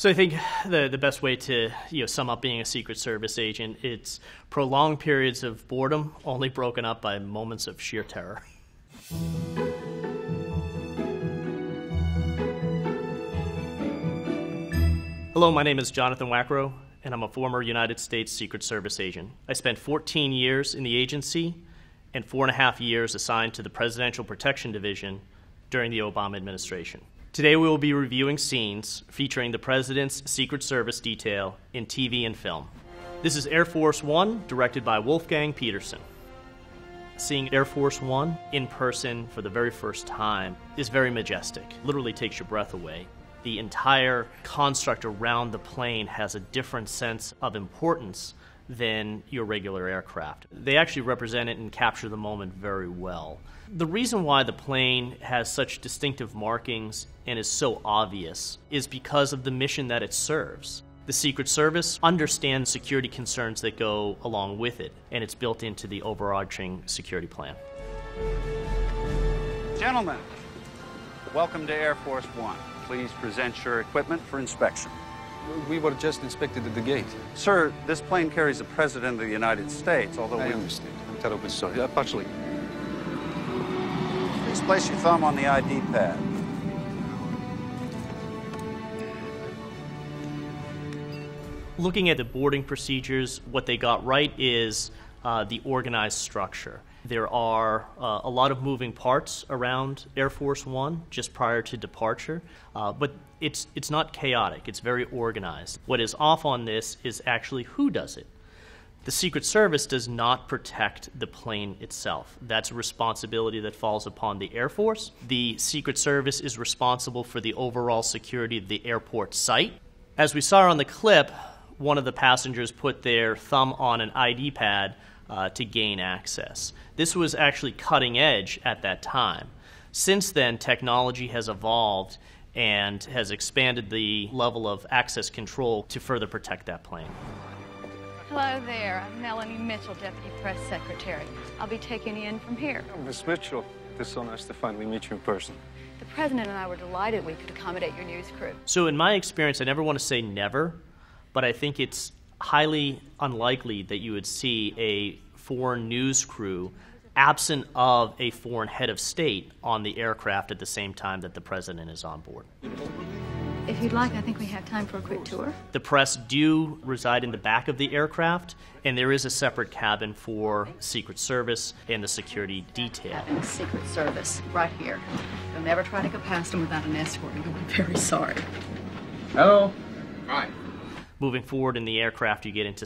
So I think the best way to sum up being a Secret Service agent, it's prolonged periods of boredom, only broken up by moments of sheer terror. Hello, my name is Jonathan Wackrow, and I'm a former United States Secret Service agent. I spent 14 years in the agency and 4.5 years assigned to the Presidential Protection Division during the Obama administration. Today we will be reviewing scenes featuring the President's Secret Service detail in TV and film. This is Air Force One, directed by Wolfgang Peterson. Seeing Air Force One in person for the very first time is very majestic. Literally takes your breath away. The entire construct around the plane has a different sense of importance than your regular aircraft. They actually represent it and capture the moment very well. The reason why the plane has such distinctive markings and is so obvious is because of the mission that it serves. The Secret Service understands security concerns that go along with it, and it's built into the overarching security plan. Gentlemen, welcome to Air Force One. Please present your equipment for inspection. We were just inspected at the gate. Sir, this plane carries the President of the United States, although I understand. I'm terribly sorry. Partially. Please place your thumb on the ID pad. Looking at the boarding procedures, what they got right is the organized structure. There are a lot of moving parts around Air Force One just prior to departure, but it's not chaotic. It's very organized. What is off on this is actually who does it. The Secret Service does not protect the plane itself. That's a responsibility that falls upon the Air Force. The Secret Service is responsible for the overall security of the airport site. As we saw on the clip, one of the passengers put their thumb on an ID pad to gain access. This was actually cutting edge at that time. Since then, technology has evolved and has expanded the level of access control to further protect that plane. Hello there, I'm Melanie Mitchell, Deputy Press Secretary. I'll be taking you in from here. Oh, Miss Mitchell, it's so nice to finally meet you in person. The President and I were delighted we could accommodate your news crew. So in my experience, I never want to say never, but I think it's highly unlikely that you would see a foreign news crew absent of a foreign head of state on the aircraft at the same time that the President is on board. If you'd like, I think we have time for a quick tour. The press do reside in the back of the aircraft, and there is a separate cabin for Secret Service and the security detail. And the Secret Service, right here. You'll never try to go past them without an escort. You'll be very sorry. Hello. Hi. Moving forward in the aircraft, you get into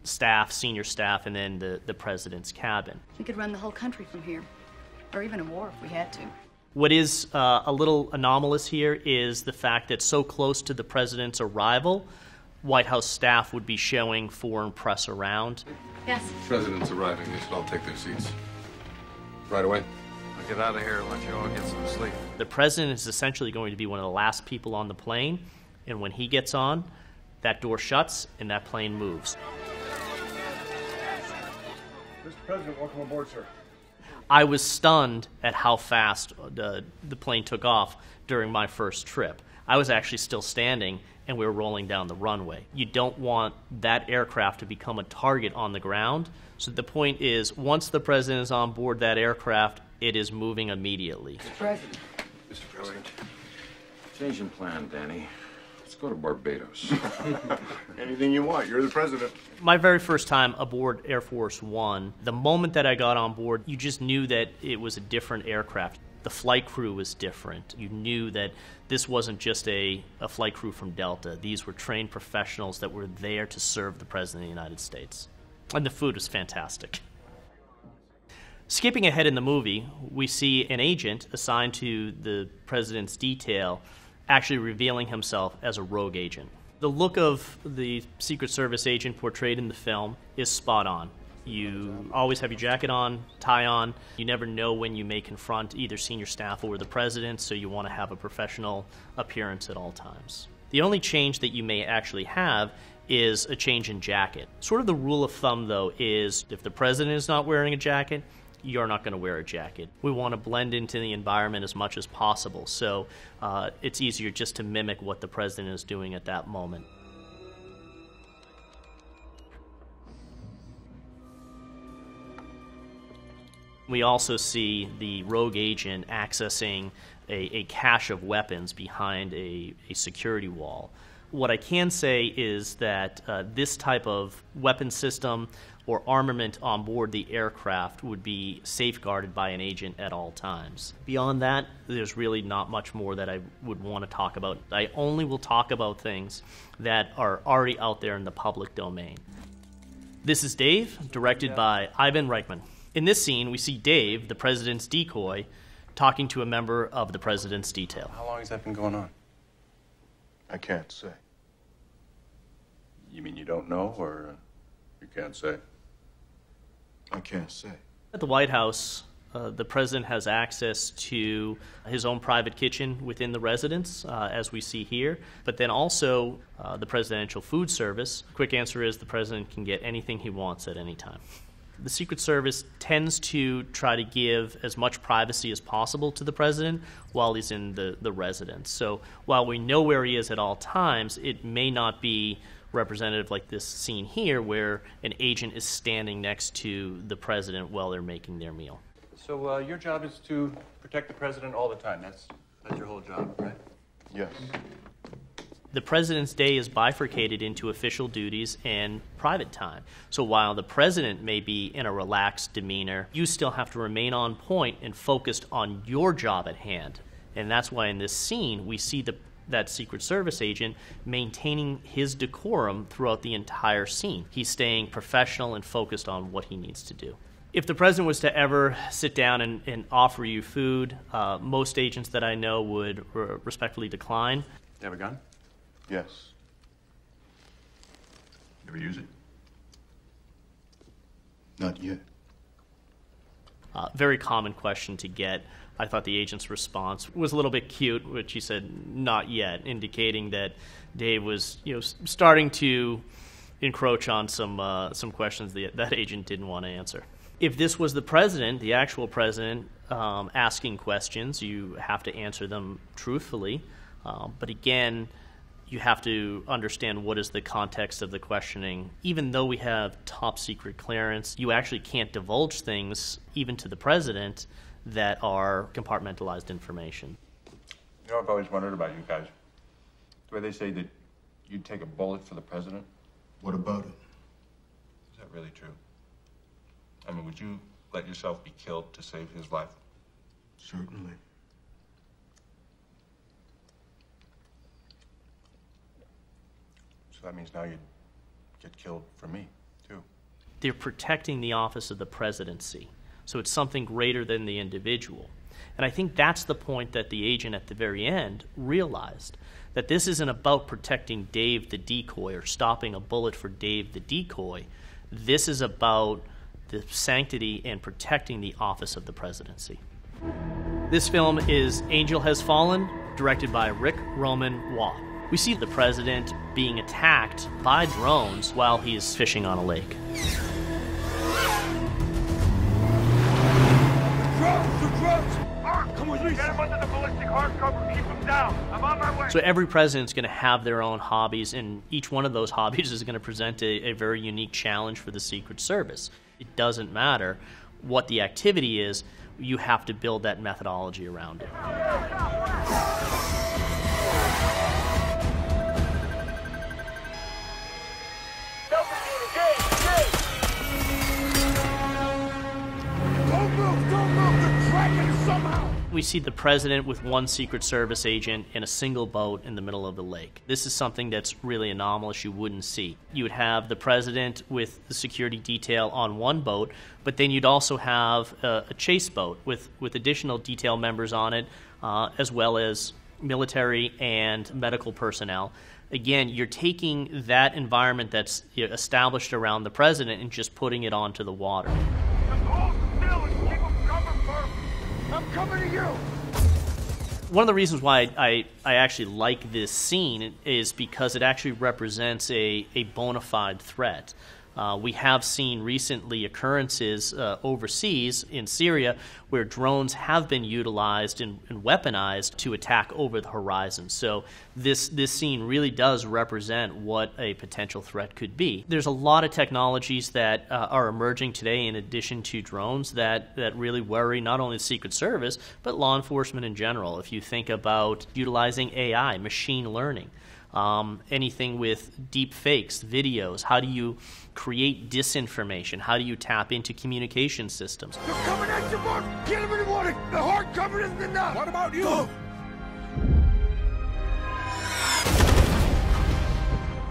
staff, senior staff, and then the President's cabin. We could run the whole country from here, or even a war if we had to. What is a little anomalous here is the fact that so close to the President's arrival, White House staff would be showing foreign press around. Yes. The President's arriving. They should all take their seats. Right away. I'll get out of here and let you all get some sleep. The President is essentially going to be one of the last people on the plane, and when he gets on, that door shuts and that plane moves. Mr. President, welcome aboard, sir. I was stunned at how fast the plane took off during my first trip. I was actually still standing and we were rolling down the runway. You don't want that aircraft to become a target on the ground. So the point is, once the President is on board that aircraft, it is moving immediately. Mr. President. Mr. President. Change in plan, Danny. Let's go to Barbados. Anything you want. You're the President. My very first time aboard Air Force One, the moment that I got on board, you just knew that it was a different aircraft. The flight crew was different. You knew that this wasn't just a flight crew from Delta. These were trained professionals that were there to serve the President of the United States. And the food was fantastic. Skipping ahead in the movie, we see an agent assigned to the President's detail actually revealing himself as a rogue agent. The look of the Secret Service agent portrayed in the film is spot on. You always have your jacket on, tie on. You never know when you may confront either senior staff or the President, so you want to have a professional appearance at all times. The only change that you may actually have is a change in jacket. Sort of the rule of thumb, though, is if the President is not wearing a jacket, you're not going to wear a jacket. We want to blend into the environment as much as possible, so it's easier just to mimic what the president is doing at that moment. We also see the rogue agent accessing a cache of weapons behind a security wall. What I can say is that this type of weapon system or armament on board the aircraft would be safeguarded by an agent at all times. Beyond that, there's really not much more that I would want to talk about. I only will talk about things that are already out there in the public domain. This is Dave, directed by Ivan Reichman. In this scene, we see Dave, the president's decoy, talking to a member of the president's detail. How long has that been going on? I can't say. You mean you don't know, or you can't say? I can't say. At the White House, the president has access to his own private kitchen within the residence, as we see here, but then also the Presidential Food Service. Quick answer is the president can get anything he wants at any time. The Secret Service tends to try to give as much privacy as possible to the president while he's in the residence. So while we know where he is at all times, it may not be representative like this scene here where an agent is standing next to the president while they're making their meal. So your job is to protect the president all the time. That's your whole job, right? Yes. The president's day is bifurcated into official duties and private time. So while the president may be in a relaxed demeanor, you still have to remain on point and focused on your job at hand. And that's why in this scene, we see that Secret Service agent maintaining his decorum throughout the entire scene. He's staying professional and focused on what he needs to do. If the president was to ever sit down and offer you food, most agents that I know would respectfully decline. You have a gun? Yes. You ever use it? Not yet. Very common question to get. I thought the agent's response was a little bit cute, which he said, "Not yet," indicating that Dave was, starting to encroach on some questions that agent didn't want to answer. If this was the president, the actual president, asking questions, you have to answer them truthfully. But again, you have to understand what is the context of the questioning. Even though we have top secret clearance, you actually can't divulge things, even to the president, that are compartmentalized information. You know, I've always wondered about you guys. The way they say that you'd take a bullet for the president. What about it? Is that really true? I mean, would you let yourself be killed to save his life? Certainly. So that means now you'd get killed for me, too. They're protecting the office of the presidency. So it's something greater than the individual. And I think that's the point that the agent at the very end realized, that this isn't about protecting Dave the decoy or stopping a bullet for Dave the decoy. This is about the sanctity and protecting the office of the presidency. This film is Angel Has Fallen, directed by Rick Roman Waugh. We see the president being attacked by drones while he is fishing on a lake. Come with me. Get him under the ballistic hard cover. Keep him down. I'm on my way. So every president's going to have their own hobbies, and each one of those hobbies is going to present a very unique challenge for the Secret Service. It doesn't matter what the activity is, you have to build that methodology around it. We see the president with one Secret Service agent in a single boat in the middle of the lake. This is something that's really anomalous you wouldn't see. You would have the president with the security detail on one boat, but then you'd also have a chase boat with additional detail members on it, as well as military and medical personnel. Again, you're taking that environment that's established around the president and just putting it onto the water. I'm coming to you! One of the reasons why I actually like this scene is because it actually represents a bona fide threat. We have seen recently occurrences overseas in Syria where drones have been utilized and weaponized to attack over the horizon. So this scene really does represent what a potential threat could be. There's a lot of technologies that are emerging today in addition to drones that really worry not only the Secret Service, but law enforcement in general. If you think about utilizing AI, machine learning, anything with deep fakes, videos, how do you create disinformation? How do you tap into communication systems? They're coming at you, Mark! Get him in the morning! The hard cover isn't enough! What about you? Go.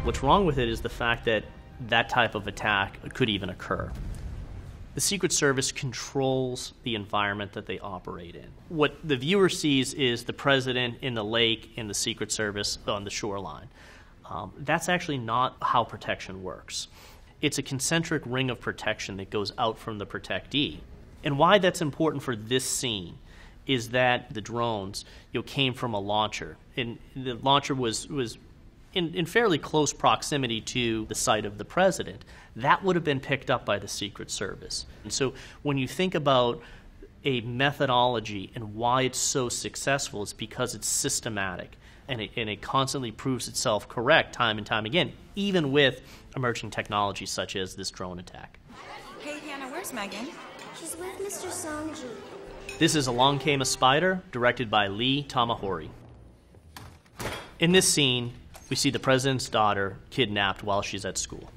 What's wrong with it is the fact that that type of attack could even occur. The Secret Service controls the environment that they operate in. What the viewer sees is the president in the lake and the Secret Service on the shoreline. That's actually not how protection works. It's a concentric ring of protection that goes out from the protectee. And why that's important for this scene is that the drones came from a launcher. And the launcher was in fairly close proximity to the site of the president. That would have been picked up by the Secret Service. And so when you think about a methodology and why it's so successful, it's because it's systematic and it constantly proves itself correct time and time again, even with emerging technologies such as this drone attack. Hey, Hannah, where's Megan? She's with Mr. Sanji. This is Along Came a Spider, directed by Lee Tamahori. In this scene, we see the president's daughter kidnapped while she's at school.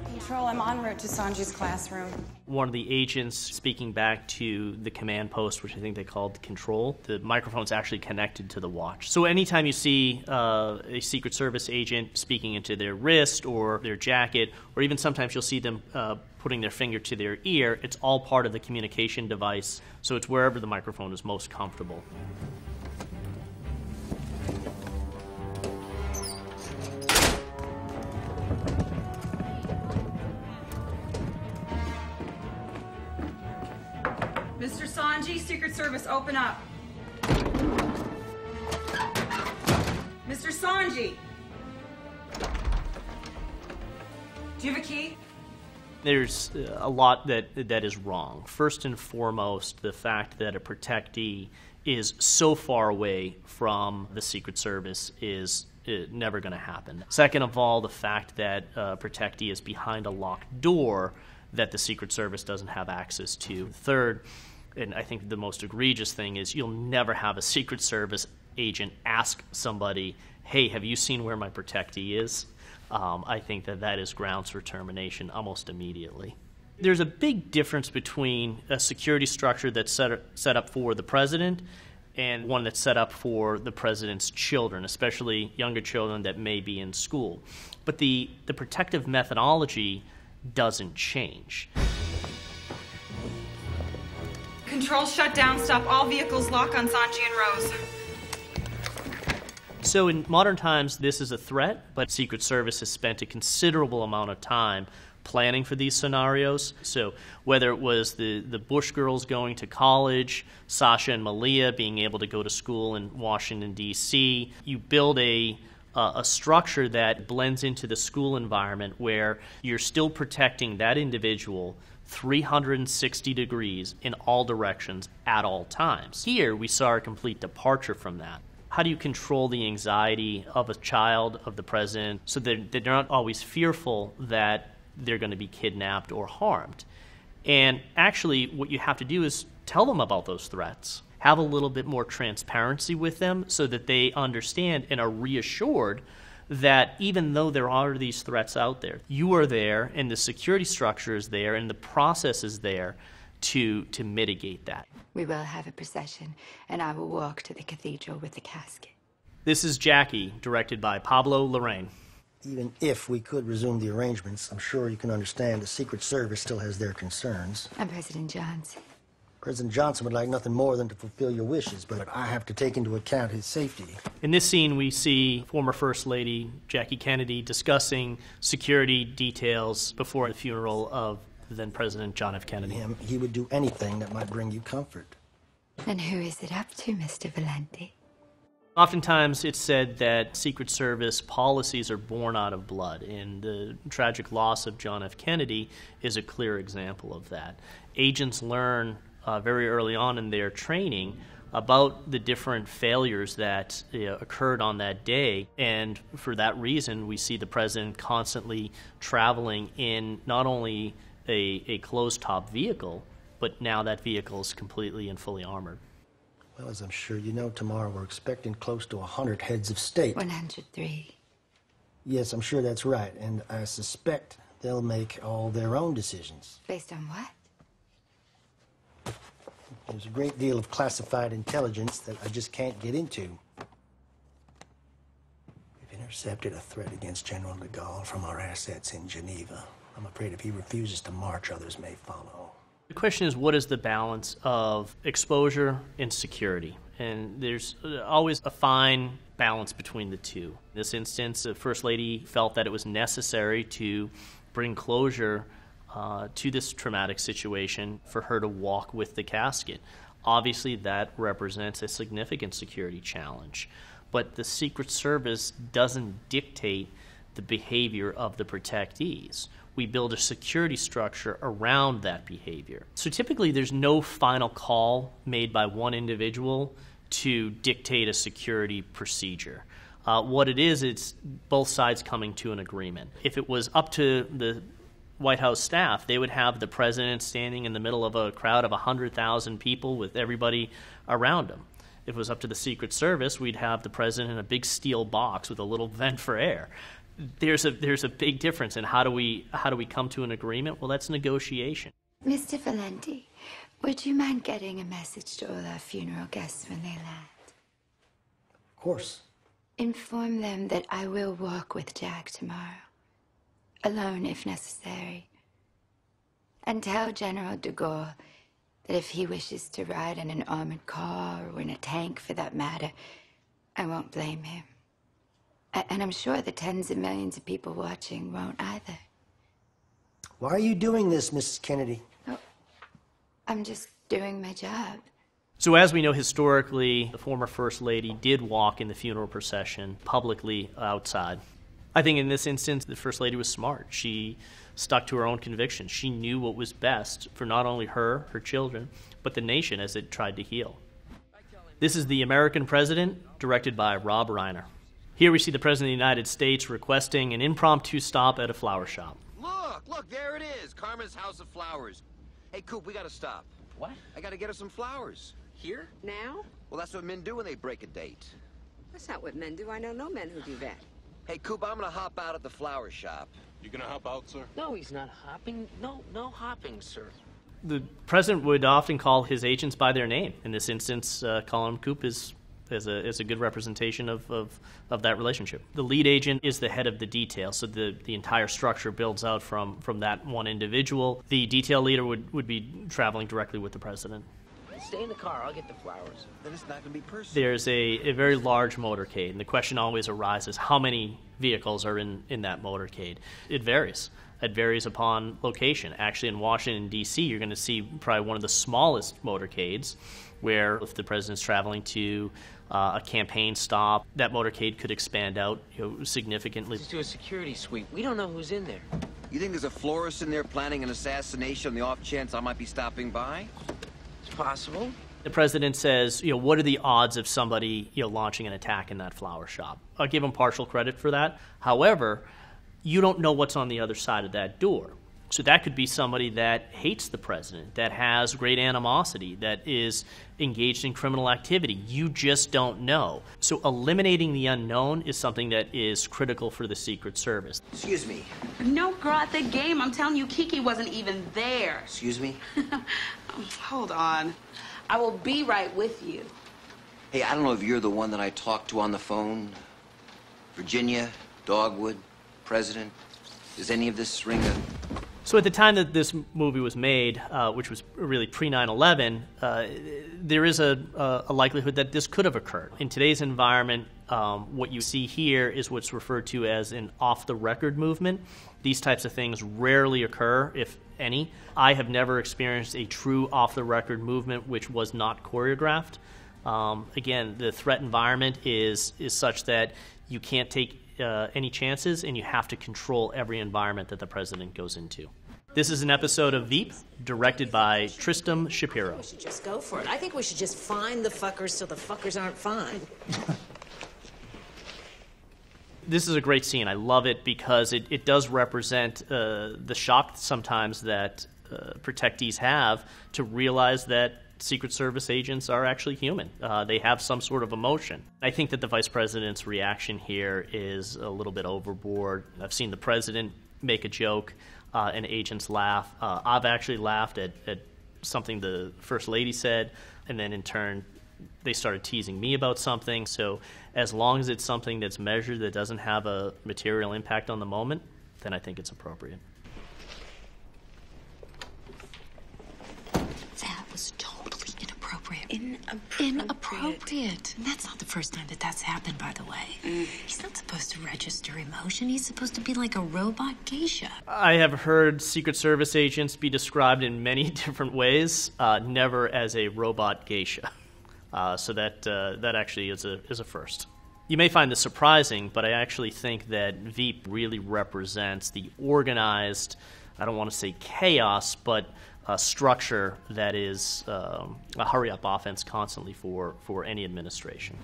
Control, I'm en route to Sanji's classroom. One of the agents speaking back to the command post, which I think they called Control, the microphone's actually connected to the watch. So anytime you see a Secret Service agent speaking into their wrist or their jacket, or even sometimes you'll see them putting their finger to their ear, it's all part of the communication device, so it's wherever the microphone is most comfortable. Mr. Sanji, Secret Service, open up. Mr. Sanji! Do you have a key? There's a lot that is wrong. First and foremost, the fact that a protectee is so far away from the Secret Service is never going to happen. Second of all, the fact that a protectee is behind a locked door that the Secret Service doesn't have access to. Third, and I think the most egregious thing is you'll never have a Secret Service agent ask somebody, hey, have you seen where my protectee is? I think that is grounds for termination almost immediately. There's a big difference between a security structure that's set up for the president and one that's set up for the president's children, especially younger children that may be in school. But the protective methodology doesn't change. Control shut down, stop all vehicles, lock on Sanji and Rose. So in modern times, this is a threat, but Secret Service has spent a considerable amount of time planning for these scenarios. So whether it was the Bush girls going to college, Sasha and Malia being able to go to school in Washington, D.C., you build a structure that blends into the school environment where you're still protecting that individual 360 degrees in all directions at all times. Here, we saw a complete departure from that. How do you control the anxiety of a child, of the president, so that they're not always fearful that they're going to be kidnapped or harmed? And actually, what you have to do is tell them about those threats. Have a little bit more transparency with them so that they understand and are reassured that even though there are these threats out there, you are there and the security structure is there and the process is there to mitigate that. We will have a procession, and I will walk to the cathedral with the casket. This is Jackie, directed by Pablo Larraín. Even if we could resume the arrangements, I'm sure you can understand the Secret Service still has their concerns. I'm President Johnson. President Johnson would like nothing more than to fulfill your wishes, but I have to take into account his safety. In this scene, we see former First Lady Jackie Kennedy discussing security details before the funeral of then President John F. Kennedy. He would do anything that might bring you comfort. And who is it up to, Mr. Valenti? Oftentimes it's said that Secret Service policies are born out of blood, and the tragic loss of John F. Kennedy is a clear example of that. Agents learn very early on in their training about the different failures that occurred on that day, and for that reason we see the president constantly traveling in not only a closed-top vehicle, but now that vehicle is completely and fully armored. Well, as I'm sure you know, tomorrow we're expecting close to 100 heads of state. 103. Yes, I'm sure that's right, and I suspect they'll make all their own decisions. Based on what? There's a great deal of classified intelligence that I just can't get into. We've intercepted a threat against General de Gaulle from our assets in Geneva. I'm afraid if he refuses to march, others may follow. The question is, what is the balance of exposure and security? And there's always a fine balance between the two. In this instance, the First Lady felt that it was necessary to bring closure to this traumatic situation for her to walk with the casket. Obviously, that represents a significant security challenge. But the Secret Service doesn't dictate the behavior of the protectees. We build a security structure around that behavior. So typically there's no final call made by one individual to dictate a security procedure. What it is, it's both sides coming to an agreement. If it was up to the White House staff, they would have the president standing in the middle of a crowd of 100,000 people with everybody around him. If it was up to the Secret Service, we'd have the president in a big steel box with a little vent for air. There's a big difference, and how do we come to an agreement? Well, that's negotiation. Mr. Valenti, would you mind getting a message to all our funeral guests when they land? Of course. Inform them that I will walk with Jack tomorrow, alone if necessary. And tell General de Gaulle that if he wishes to ride in an armored car or in a tank for that matter, I won't blame him. And I'm sure the tens of millions of people watching won't either. Why are you doing this, Mrs. Kennedy? Oh, I'm just doing my job. So as we know historically, the former First Lady did walk in the funeral procession publicly outside. I think in this instance, the First Lady was smart. She stuck to her own convictions. She knew what was best for not only her children, but the nation as it tried to heal. This is The American President, directed by Rob Reiner. Here we see the President of the United States requesting an impromptu stop at a flower shop. Look, there it is. Carmen's House of Flowers. Hey, Coop, we gotta stop. What? I gotta get her some flowers. Here? Now? Well, that's what men do when they break a date. That's not what men do. I know no men who do that. Hey, Coop, I'm gonna hop out at the flower shop. You gonna hop out, sir? No, he's not hopping. No hopping, sir. The President would often call his agents by their name. In this instance, calling him Coop is a good representation of that relationship. The lead agent is the head of the detail, so the entire structure builds out from that one individual. The detail leader would be traveling directly with the president. Stay in the car, I'll get the flowers. Then it's not gonna be personal. There's a very large motorcade, and the question always arises, how many vehicles are in that motorcade? It varies. It varies upon location. Actually, in Washington, D.C., you're going to see probably one of the smallest motorcades, where if the president's traveling to a campaign stop, that motorcade could expand out significantly. Just do a security sweep. We don't know who's in there. You think there's a florist in there planning an assassination on the off chance I might be stopping by? It's possible. The president says, what are the odds of somebody, launching an attack in that flower shop? I'll give him partial credit for that. However, you don't know what's on the other side of that door. So that could be somebody that hates the president, that has great animosity, that is engaged in criminal activity. You just don't know. So eliminating the unknown is something that is critical for the Secret Service. Excuse me. No, girl, at the game, I'm telling you, Kiki wasn't even there. Excuse me? Hold on. I will be right with you. Hey, I don't know if you're the one that I talked to on the phone. Virginia, Dogwood, President. Does any of this ring a... So at the time that this movie was made, which was really pre-9/11, there is a likelihood that this could have occurred. In today's environment, what you see here is what's referred to as an off-the-record movement. These types of things rarely occur, if any. I have never experienced a true off-the-record movement which was not choreographed. Again, the threat environment is such that you can't take any chances, and you have to control every environment that the president goes into. This is an episode of VEEP, directed by Tristram Shapiro. We should just go for it. I think we should just find the fuckers so the fuckers aren't fined. This is a great scene. I love it because it does represent the shock sometimes that protectees have to realize that Secret Service agents are actually human. They have some sort of emotion. I think that the Vice President's reaction here is a little bit overboard. I've seen the President make a joke and agents laugh. I've actually laughed at something the First Lady said, and then in turn they started teasing me about something. So as long as it's something that's measured, that doesn't have a material impact on the moment, then I think it's appropriate. That was totally inappropriate. Inappropriate. And that's not the first time that that's happened, by the way. He's not supposed to register emotion. He's supposed to be like a robot geisha. I have heard Secret Service agents be described in many different ways, never as a robot geisha. So that actually is a first. You may find this surprising, but I actually think that VEEP really represents the organized, I don't want to say chaos, but a structure that is a hurry-up offense constantly for any administration.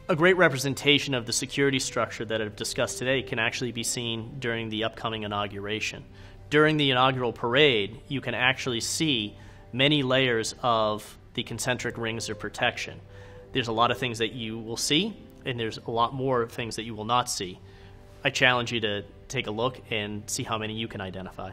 A great representation of the security structure that I've discussed today can actually be seen during the upcoming inauguration. During the inaugural parade, you can actually see many layers of the concentric rings of protection. There's a lot of things that you will see, and there's a lot more things that you will not see. I challenge you to take a look and see how many you can identify.